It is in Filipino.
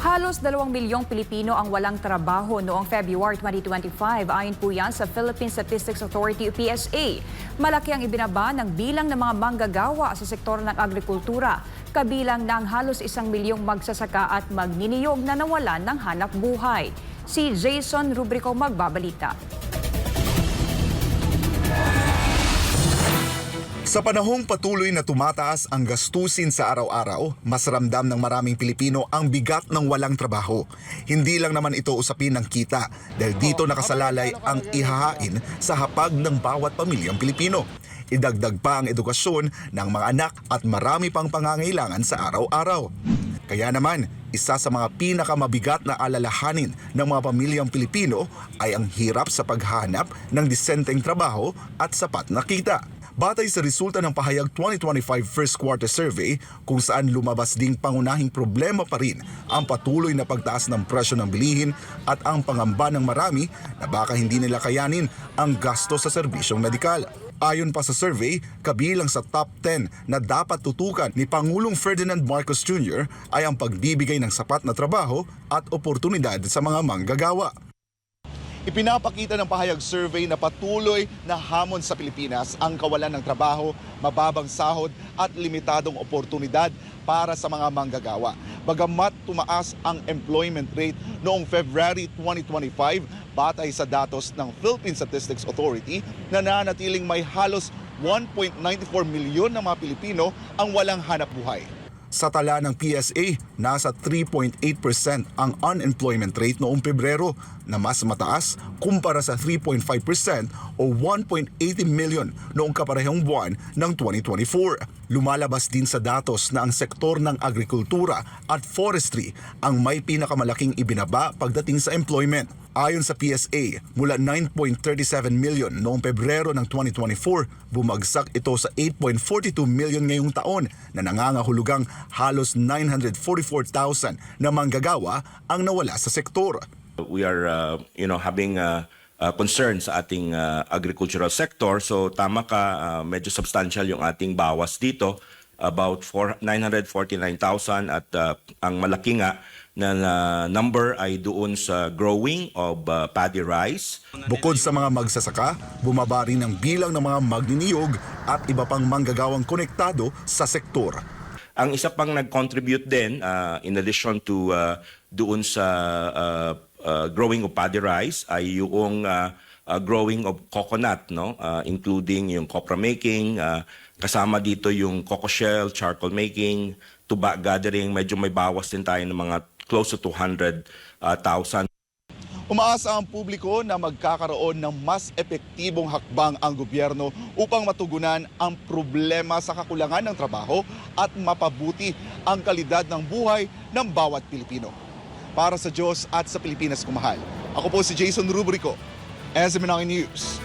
Halos 2 milyong Pilipino ang walang trabaho noong February 2025 ayon po yan sa Philippine Statistics Authority o PSA. Malaki ang ibinaba ng bilang ng mga manggagawa sa sektor ng agrikultura, kabilang ng halos 1 milyong magsasaka at magniniyog na nawalan ng hanap buhay. Si Jason Rubrico magbabalita. Sa panahong patuloy na tumataas ang gastusin sa araw-araw, mas ramdam ng maraming Pilipino ang bigat ng walang trabaho. Hindi lang naman ito usapin ng kita dahil dito nakasalalay ang ihahain sa hapag ng bawat pamilyang Pilipino. Idagdag pa ang edukasyon ng mga anak at marami pang pangangailangan sa araw-araw. Kaya naman, isa sa mga pinakamabigat na alalahanin ng mga pamilyang Pilipino ay ang hirap sa paghanap ng disenteng trabaho at sapat na kita. Batay sa resulta ng Pahayag 2025 First Quarter Survey kung saan lumabas ding pangunahing problema pa rin ang patuloy na pagtaas ng presyo ng bilihin at ang pangamba ng marami na baka hindi nila kayanin ang gasto sa serbisyong medikal. Ayon pa sa survey, kabilang sa top 10 na dapat tutukan ni Pangulong Ferdinand Marcos Jr. ay ang pagbibigay ng sapat na trabaho at oportunidad sa mga manggagawa. Ipinapakita ng Pahayag Survey na patuloy na hamon sa Pilipinas ang kawalan ng trabaho, mababang sahod at limitadong oportunidad para sa mga manggagawa. Bagamat tumaas ang employment rate noong February 2025 batay sa datos ng Philippine Statistics Authority, nananatiling may halos 1.94 milyon na mga Pilipino ang walang hanap buhay. Sa tala ng PSA, nasa 3.8% ang unemployment rate noong Pebrero na mas mataas kumpara sa 3.5% o 1.80 million noong kaparehong buwan ng 2024. Lumalabas din sa datos na ang sektor ng agrikultura at forestry ang may pinakamalaking ibinaba pagdating sa employment. Ayon sa PSA, mula 9.37 million noong Pebrero ng 2024, bumagsak ito sa 8.42 million ngayong taon na nangangahulugang halos 944,000 na manggagawa ang nawala sa sektor. We are having concern sa ating agricultural sector. So tama ka, medyo substantial yung ating bawas dito, about 949,000 at ang malaki nga na number ay doon sa growing of paddy rice. Bukod sa mga magsasaka, bumaba rin ang bilang ng mga magniniyog at iba pang manggagawang konektado sa sektor. Ang isa pang nag-contribute din, in addition to doon sa growing of paddy rice, ay yung growing of coconut, no? Including yung copra making, kasama dito yung coco shell, charcoal making, tuba gathering. Medyo may bawas din tayo ng mga close to 200,000. Umaasa ang publiko na magkakaroon ng mas epektibong hakbang ang gobyerno upang matugunan ang problema sa kakulangan ng trabaho at mapabuti ang kalidad ng buhay ng bawat Pilipino. Para sa Diyos at sa Pilipinas kumahal, ako po si Jason Rubrico, SMNI News.